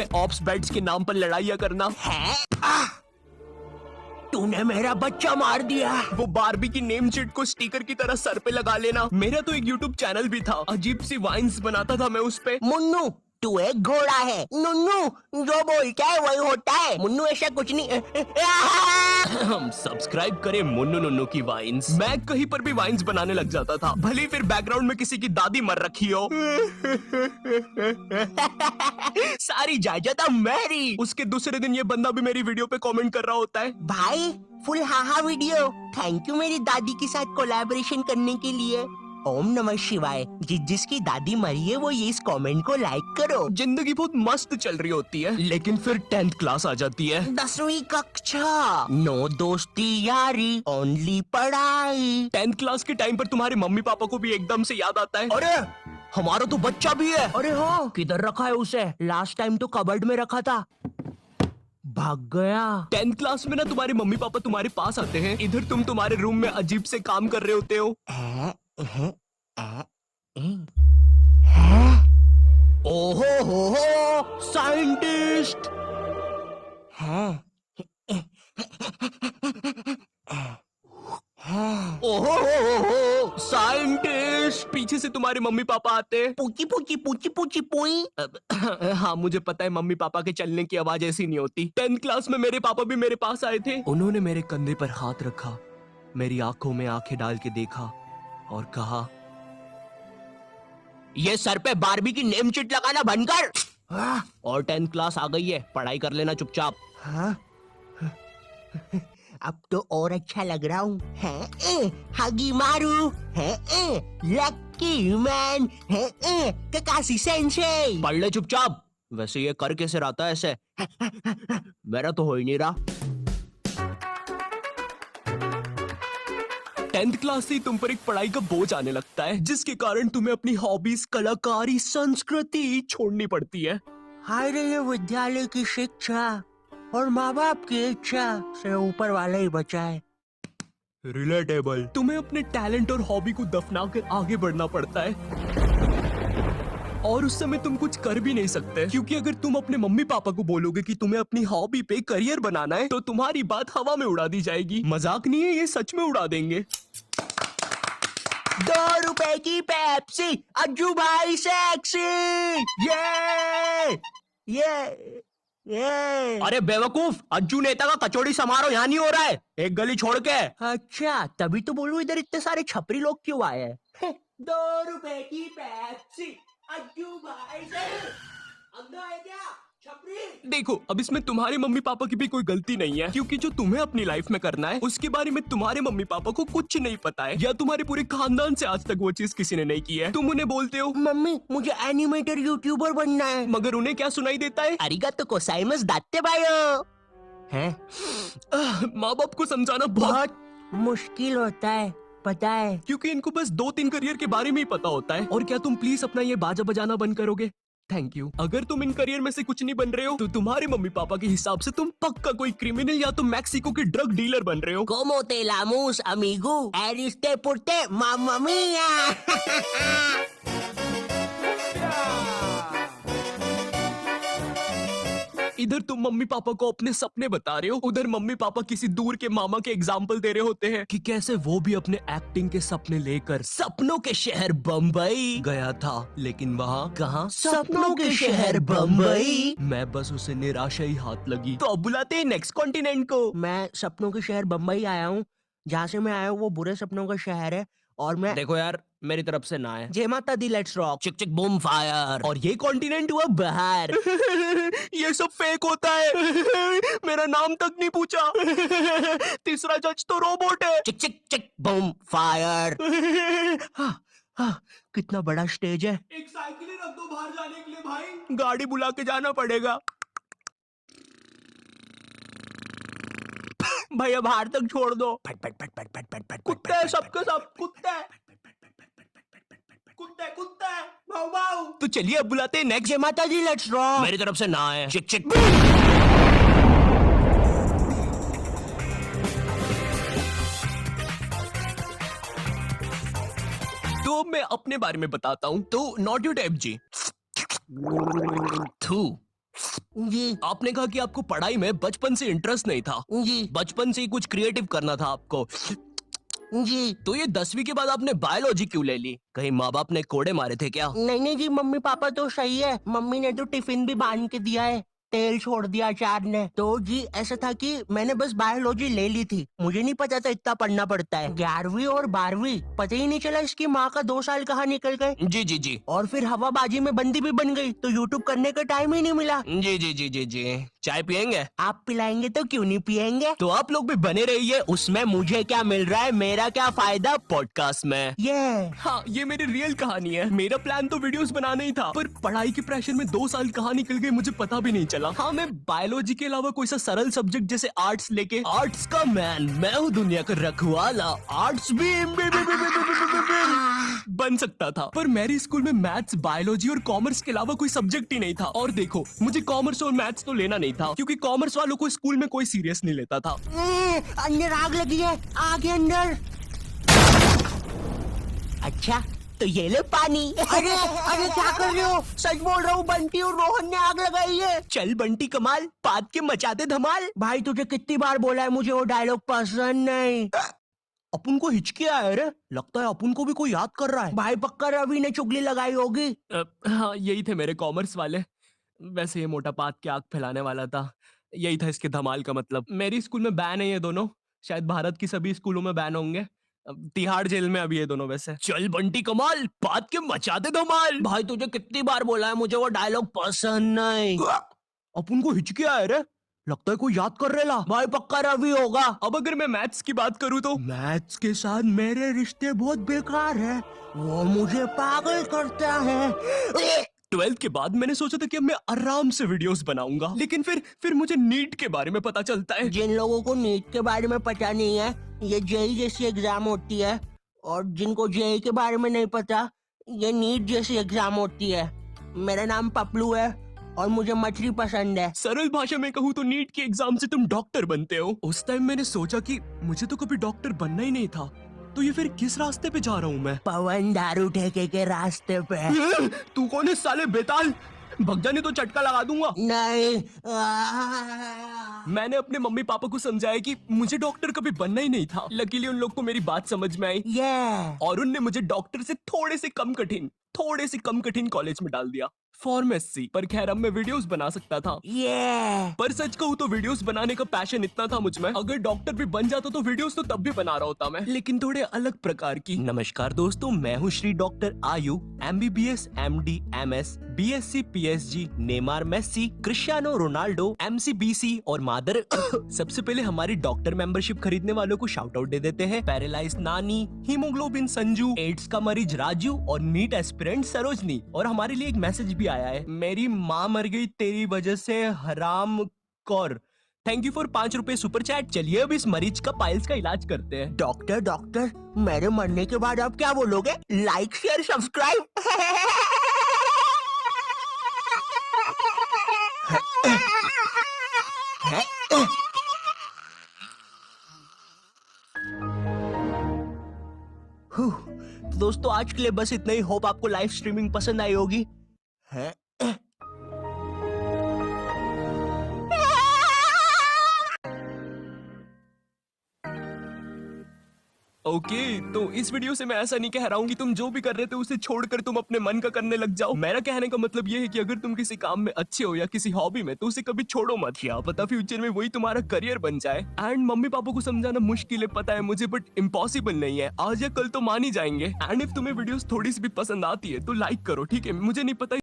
पे ops beds के नाम पर लड़ाइयाँ करना। है? तूने मेरा बच्चा मार दिया। वो बारबी की नेम चिट को स्टिकर की तरह सर पे लगा लेना। मेरा तो एक यूट्यूब चैनल भी था, अजीब सी वाइन्स बनाता था मैं उस पे। मुन्नू तू एक घोड़ा है। नुन्नू जो बोलता है वही होता है। मुन्नू ऐसा कुछ नहीं। हम सब्सक्राइब करें मुन्नू नुन्नू की वाइन्स। मैं कहीं पर भी वाइन्स बनाने लग जाता था, भले फिर बैकग्राउंड में किसी की दादी मर रखी हो। सारी जायदाद मेरी। उसके दूसरे दिन ये बंदा भी मेरी वीडियो पे कमेंट कर रहा होता है, भाई full haha video, thank you मेरी दादी के साथ कोलैबोरेशन करने के लिए। ओम नमः शिवाय। जिसकी दादी मरी है वो ये इस कमेंट को लाइक करो। जिंदगी बहुत मस्त चल रही होती है, लेकिन फिर 10th क्लास आ जाती है। 10वीं कक्षा, नो दोस्ती यारी, ओनली पढ़ाई। 10th क्लास के टाइम पर तुम्हारे मम्मी पापा को भी एकदम से याद आता है, अरे हमारा तो बच्चा भी है। अरे हाँ, किधर रखा है उसे? लास्ट टाइम तो कबर्ड में रखा था, भाग गया। 10th क्लास में ना तुम्हारे मम्मी पापा तुम्हारे पास आते हैं, इधर तुम तुम्हारे रूम में अजीब से काम कर रहे होते हो। ओहो हो साइंटिस्ट। ओहो हो साइंटिस्ट। पीछे से तुम्हारे मम्मी पापा आते हैं। पूची पूची पूची पूची पुई। हाँ मुझे पता है मम्मी पापा के चलने की आवाज ऐसी नहीं होती। 10th क्लास में मेरे पापा भी मेरे पास आए थे। उन्होंने मेरे कंधे पर हाथ रखा, मेरी आंखों में आंखें डाल के देखा और कहा, ये सर पे बारबी की नेम चिट लगाना बंद कर। और 10th क्लास आ गई है, पढ़ाई कर लेना चुपचाप। हाँ? अब तो और अच्छा लग रहा हूँ। हगी मारू है, लकी मैन है, ककाशी सेंसेई। पढ़ ले चुपचाप। वैसे ये कर कैसे रहा था ऐसे? मेरा तो हो ही नहीं रहा। 10th क्लास से तुम पर एक पढ़ाई का बोझ आने लगता है, जिसके कारण तुम्हें अपनी हॉबीज, कलाकारी, संस्कृति छोड़नी पड़ती है। हाय रे, ये विद्यालय की शिक्षा और माँ बाप की इच्छा से ऊपर वाला ही बचाए। रिलेटेबल। तुम्हें अपने टैलेंट और हॉबी को दफना कर आगे बढ़ना पड़ता है, और उस समय तुम कुछ कर भी नहीं सकते, क्योंकि अगर तुम अपने मम्मी पापा को बोलोगे कि तुम्हें अपनी हॉबी पे करियर बनाना है, तो तुम्हारी बात हवा में उड़ा दी जाएगी। मजाक नहीं है, ये सच में उड़ा देंगे। 2 रुपए की पेप्सी, अज्जू भाई सेक्सी। ये अरे बेवकूफ, अज्जू नेता का कचौड़ी समारोह यहाँ नहीं हो रहा है, एक गली छोड़ के। अच्छा, तभी तो बोलूं इधर इतने सारे छपरी लोग क्यों आए हैं। 2 रुपए की पेप्सी, अज्जू भाई से अंधा है क्या छपरी? देखो, अब इसमें तुम्हारे मम्मी पापा की भी कोई गलती नहीं है, क्योंकि जो तुम्हें अपनी लाइफ में करना है उसके बारे में तुम्हारे मम्मी पापा को कुछ नहीं पता है, या तुम्हारे पूरे खानदान से आज तक वो चीज किसी ने नहीं की है। तुम उन्हें बोलते हो, मम्मी मुझे एनिमेटर यूट्यूबर बनना है, मगर उन्हें क्या सुनाई देता है? अरिगातो गोजाइमासु दात्ते बायो। हैं? माँ बाप को समझाना बहुत मुश्किल होता है, पता है, क्योंकि इनको बस 2-3 करियर के बारे में ही पता होता है। और क्या तुम प्लीज अपना ये बाजा बजाना बंद करोगे? Thank you. अगर तुम इन करियर में से कुछ नहीं बन रहे हो, तो तुम्हारे मम्मी पापा के हिसाब से तुम पक्का कोई क्रिमिनल या तो मैक्सिको के ड्रग डीलर बन रहे हो। Como te lamus, amigo? Eriste porte, mamma mia! इधर तुम मम्मी पापा को अपने सपने बता रहे हो, उधर मम्मी पापा किसी दूर के मामा के एग्जाम्पल दे रहे होते हैं कि कैसे वो भी अपने एक्टिंग के सपने लेकर सपनों के शहर बम्बई गया था, लेकिन वहाँ कहाँ? सपनों के शहर बम्बई। मैं बस उसे निराशा ही हाथ लगी। तो अब बुलाते हैं नेक्स्ट कॉन्टिनेंट को। मैं सपनों के शहर बम्बई आया हूँ। जहाँ से मैं आया हूँ वो बुरे सपनों का शहर है, और मैं देखो यार, मेरी तरफ से ना है। जय माता दी, लेट्स रॉक। चिक चिक बूम फायर। और ये कॉन्टिनेंट हुआ बाहर। ये सब फेक होता है। मेरा नाम तक नहीं पूछा। तीसरा जज तो रोबोट है। चिक चिक चिक बूम फायर। कितना बड़ा स्टेज है। एक साइकिल ही रख दो बाहर जाने के लिए भाई। गाड़ी बुला के जाना पड़ेगा। भैया बाहर तक छोड़ दो। कुत्ते हैं सबके सब, कुत्ते कुत्ते कुत्ते भाऊ भाऊ। तो चलिए अब बुलाते हैं नेक्स्ट। जय माता दी, लेट्स रॉक। मेरी तरफ से ना है। चिक चिक। तो मैं अपने बारे में बताता हूँ। तो नॉट योर टाइप जी। थू जी आपने कहा कि आपको पढ़ाई में बचपन से इंटरेस्ट नहीं था, जी बचपन से ही कुछ क्रिएटिव करना था आपको। जी। तो ये 10वीं के बाद आपने बायोलॉजी क्यों ले ली? कहीं माँ बाप ने कोड़े मारे थे क्या? नहीं नहीं जी, मम्मी पापा तो सही है। मम्मी ने तो टिफिन भी बांध के दिया है, तेल छोड़ दिया अचार ने। तो जी ऐसा था कि मैंने बस बायोलॉजी ले ली थी, मुझे नहीं पता था इतना पढ़ना पड़ता है। 11वीं और 12वीं पता ही नहीं चला इसकी माँ का 2 साल कहाँ निकल गए। जी जी जी और फिर हवाबाजी में बंदी भी बन गई, तो यूट्यूब करने का टाइम ही नहीं मिला। जी जी जी जी जी। चाय पियेंगे? आप पिलाएंगे तो क्यों नहीं पियेंगे। तो आप लोग भी बने रहिए, उसमें मुझे क्या मिल रहा है, मेरा क्या फायदा पॉडकास्ट में। ये हाँ, ये मेरी रियल कहानी है। मेरा प्लान तो वीडियोस बनाना ही था, पर पढ़ाई के प्रेशर में 2 साल कहाँ निकल गए मुझे पता भी नहीं चला। हाँ, मैं बायोलॉजी के अलावा कोई सा सरल सब्जेक्ट जैसे आर्ट्स लेके, आर्ट्स का मैन, मैं हूँ दुनिया का रखवाला, आर्ट्स भी बन सकता था। पर मेरे स्कूल में मैथ्स, बायोलॉजी और कॉमर्स के अलावा कोई सब्जेक्ट ही नहीं था। और देखो, मुझे कॉमर्स और मैथ्स तो लेना नहीं था, क्योंकि कॉमर्स वालों को स्कूल में कोई सीरियस नहीं लेता था। अंदर आग लगी है, आगे अंदर। अच्छा तो ये ले पानी। अरे अरे क्या कर रहे हो, सच बोल रहा हूँ, बंटी और रोहन ने आग लगाई है। चल बंटी कमाल, पाद के मचाते धमाल। भाई तुझे कितनी बार बोला है, मुझे वो डायलॉग पसंद नहीं। अपन को हिचकी आया है रे, लगता है अपन को भी कोई याद कर रहा है। भाई पक्का रवि ने चुगली लगाई होगी। हाँ, यही थे मेरे कॉमर्स वाले। वैसे ये मोटा पाद के आग फैलाने वाला था, यही था इसके धमाल का मतलब। मेरी स्कूल में बैन है ये दोनों, शायद भारत की सभी स्कूलों में बैन होंगे। तिहाड़ जेल में अभी ये दोनों। वैसे चल बंटी कमाल, पाद के मचाते धमाल। भाई तुझे कितनी बार बोला है, मुझे वो डायलॉग पसंद नहीं। अपन को हिचकी आया है रे, लगता है कोई याद कर रहा। भाई पक्का रवि होगा। अब अगर मैं मैथ्स की बात करूँ तो मैथ्स के साथ मेरे रिश्ते बहुत बेकार है, वो मुझे पागल करता है। 12th के बाद मैंने सोचा था कि अब मैं आराम से वीडियोस बनाऊंगा, लेकिन फिर मुझे नीट के बारे में पता चलता है। जिन लोगों को नीट के बारे में पता नहीं है, ये जेई जैसी एग्जाम होती है, और जिनको जेई के बारे में नहीं पता, ये नीट जैसी एग्जाम होती है। मेरा नाम पपलू है और मुझे मछली पसंद है। सरल भाषा में कहूँ तो नीट की एग्जाम से तुम डॉक्टर बनते हो। उस टाइम मैंने सोचा कि मुझे तो कभी डॉक्टर बनना ही नहीं था, तो ये फिर किस रास्ते पे जा रहा हूँ मैं? पवन दारू ठेके के रास्ते पे। तू कौन है साले बेताल, भग जाने तो चटका लगा दूंगा। नहीं। मैंने अपने मम्मी पापा को समझाया कि मुझे डॉक्टर कभी बनना ही नहीं था। लकीली उन लोग को मेरी बात समझ में आई, और उनने मुझे डॉक्टर से थोड़े से कम कठिन कॉलेज में डाल दिया, फार्मेसी। पर खैर अब मैं वीडियोस बना सकता था। पर सच कहूँ तो वीडियोस बनाने का पैशन इतना था मुझ में, अगर डॉक्टर भी बन जाता तो वीडियोस तो तब भी बना रहा होता मैं, लेकिन थोड़े अलग प्रकार की। नमस्कार दोस्तों, मैं हूँ Shri doctor Ayu, MBBS, MD, MS, BSc, PSG, Neymar, Messi, Cristiano Ronaldo, MC, BC और मादर। सबसे पहले हमारी डॉक्टर मेंबरशिप खरीदने वालों को शाउट आउट दे देते हैं। पैरालाइज नानी, हीमोग्लोबिन संजू, एड्स का मरीज राजू और नीट एस्पिरेंट सरोजनी। और हमारे लिए एक मैसेज भी आया है, मेरी माँ मर गई तेरी वजह से, हराम कौर। थैंक यू फॉर 5 रुपए सुपर चैट। चलिए अब इस मरीज का पाइल्स का इलाज करते हैं। डॉक्टर मेरे मरने के बाद आप क्या बोलोगे? Like share subscribe. तो दोस्तों आज के लिए बस इतना ही। होप आपको लाइव स्ट्रीमिंग पसंद आई होगी। ओके, तो इस वीडियो से मैं ऐसा नहीं कह रहा हूँ कि तुम जो भी कर रहे थे उसे छोड़कर तुम अपने मन का करने लग जाओ। मेरा कहने का मतलब ये है कि अगर तुम किसी काम में अच्छे हो या किसी हॉबी में, तो उसे कभी छोड़ो मत। क्या पता फ्यूचर में वही तुम्हारा करियर बन जाए। एंड मम्मी पापा को समझाना मुश्किल है पता है मुझे, बट इम्पॉसिबल नहीं है। आज या कल तो मान ही जाएंगे। एंड इफ तुम्हें वीडियोस थोड़ी सी भी पसंद आती है तो लाइक करो, ठीक है? मुझे नहीं पता